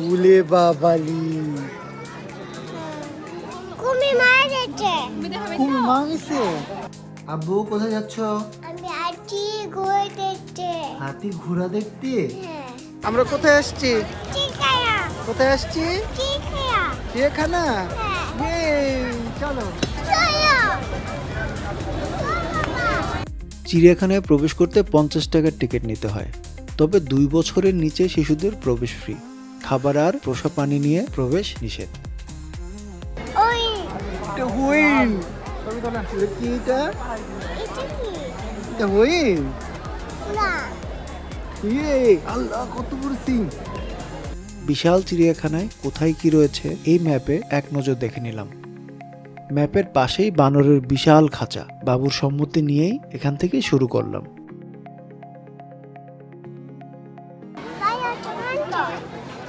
উলে বাবালি কুমির মারা যাচ্ছে। কুমির মারা গেছে। আব্বু কোথায় যাচ্ছ? আমি হাতি ঘুরে দেখতে। হাতি ঘোড়া দেখতে? হ্যাঁ। আমরা কোথায় আসছি? চিড়িয়াখানা। কোথায় আসছি? চিড়িয়াখানা। চিড়িয়াখানা। হ্যাঁ। চলো। চলো। চিড়িয়াখানায় প্রবেশ করতে 50 টাকার টিকিট নিতে হয়, তবে 2 বছরের নিচে শিশুদের প্রবেশ ফ্রি। খাবার আর পোষা পানি নিয়ে প্রবেশ নিষেধ। ওই এটা হুইল। কি এটা? এটা কি? এটা হুইল। না। আল্লাহ কত বড় সিং। বিশাল চিড়িয়াখানায় কোথায় কি রয়েছে এই ম্যাপে এক নজর দেখে নিলাম। ম্যাপের পাশেই বানরের বিশাল খাঁচা। বাবুর সম্মতি নিয়েই এখান থেকে শুরু করলাম।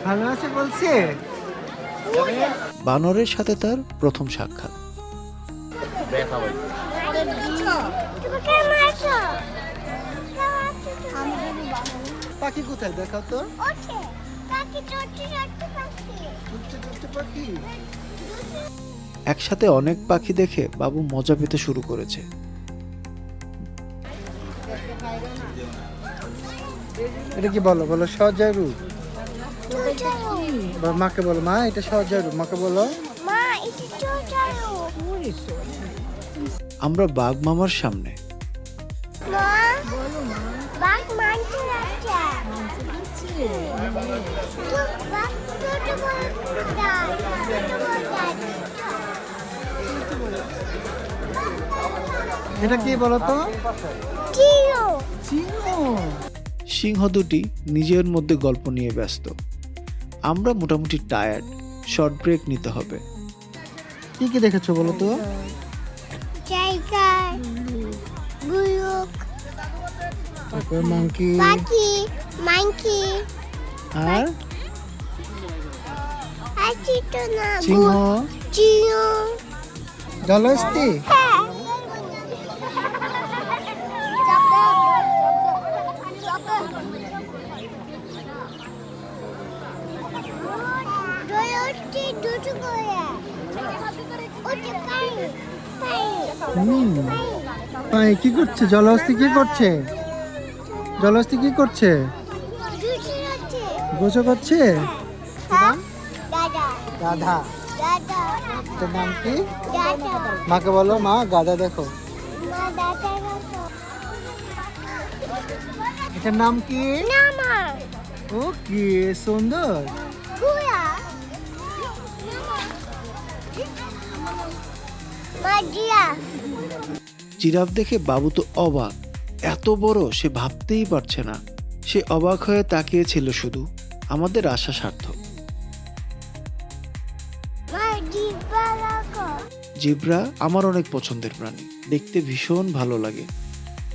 ভালো আছে বলছে। বানরের সাথে তার প্রথম সাক্ষাৎ। পাখি কোথায় দেখাও তো। ওঠে। কাকি চড়তে চড়তে পাখি। উঠতে উঠতে পাখি। একসাথে অনেক পাখি দেখে বাবু মজা পেতে শুরু করেছে। এটা কি বলো বলো সজারু। চড়াও। বা মাকে বলো মা এটা সজারু। মাকে বলো। মা এটা চড়াও। আমরা বাঘ মামার সামনে। মা বাঘ মানতে যাচ্ছে। তো বাঘ ছোট বড় যায়। ছোট বড় যায়। এটা কি বলো তো। চিরো। সিংহ। সিংহ দুটি নিজের মধ্যে গল্প নিয়ে ব্যস্ত। আমরা মোটামুটি টায়ার্ড, শর্ট ব্রেক নিতে হবে। কি কি দেখেছো বলো তো। জায়গা গুয়ক তারপর মাংকি পাখি মাইকি আর আছে তো না সিংহ চিরো। জলহস্তী। হ্যাঁ। দোলটি দুটো করে ওটা কাই ভাই কি করছে জলহস্তী কি করছে? জলহস্তী কি করছে? দুটো আছে। গোছো করছে। হ্যাঁ দাদা গাধা। দাদা এটার নাম কি? দাদা মাকে বলো মা গাধা দেখো। মা দাদা রাখো এটার নাম কি? না মা ও কি সুন্দর। কুয়া মা দিয়া জিরাফ দেখে বাবু তো অবাক। এত বড় সে ভাবতেই পারছে না। সে অবাক হয়ে তাকিয়েছিল শুধু। আমাদের আশা সার্থক। মা জিব্বা রাখো জিব্রা আমার অনেক পছন্দের প্রাণী, দেখতে ভীষণ ভালো লাগে।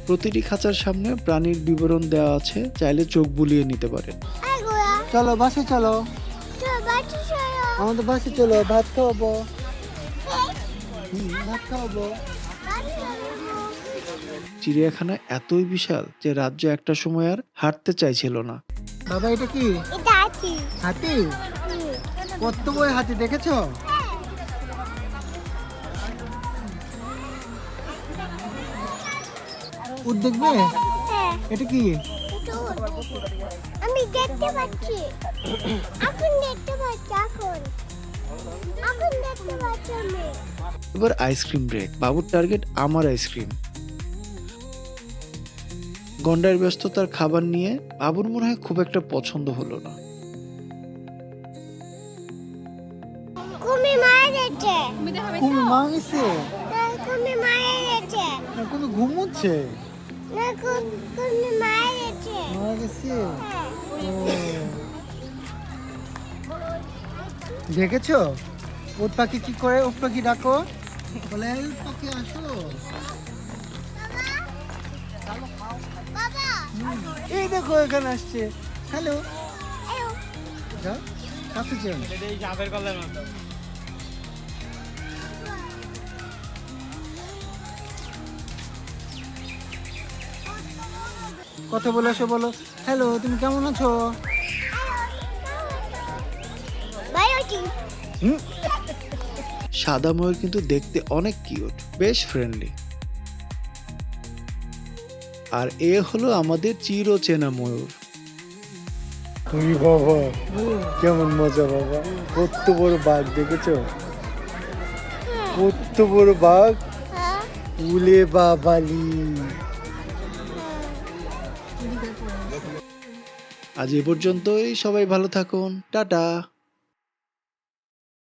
প্রতিটি খাঁচার সামনে প্রাণীর বিবরণ দেওয়া আছে, চাইলে চোখ বুলিয়ে নিতে পারেন। এই গোয়া চলো বাসে চলো। তো বাচ্চা চলো আমাদের বাসে চলো ভাত খাওয়াবো। ভাত খাওয়াবো। চিড়িয়াখানা এতই বিশাল যে রাজ্য একটা সময় আর হাঁটতে চাইছিল না। বাবা এটা কি? এটা আছে হাতি। কত বড় হাতি দেখেছো? উট দেখবে? হ্যাঁ এটা কি? এটা আমি দেখতে পাচ্ছি এখন দেখতে পাচ্ছি এখন দেখতে পাচ্ছি আমি এবার আইসক্রিম ব্রেক। বাবুর টার্গেট আমার আইসক্রিম। গন্ডার ব্যস্ততার খাবার নিয়ে বাবুর মনে হয় খুব একটা পছন্দ হলো না। কুমির মারা যাচ্ছে কুমির মারা গেছে। কুমির মারা যাচ্ছে না কুমির ঘুমোচ্ছে। না কুমির মারা যাচ্ছে মারা গেছে। হ্যাঁ ও। দেখেছো উট পাখি কি করে? উট পাখি ডাকো বলে এই পাখি আসো। বাবা এই দেখো এখানে আসছে। হ্যালো এও যাও কাছে যাও। কথা বলে আসো। বলো হ্যালো তুমি কেমন আছো? সাদা ময়ূর কিন্তু দেখতে অনেক কিউট, বেশ ফ্রেন্ডলি। আর এ হলো আমাদের চিরচেনা ময়ূর। বাবা কেমন মজা বাবা, কত বড় বাঘ দেখেছো, কত বড় বাঘ, হ্যাঁ উলে বাবালি। আজ এ পর্যন্তই, সবাই ভালো থাকুন, টাটা।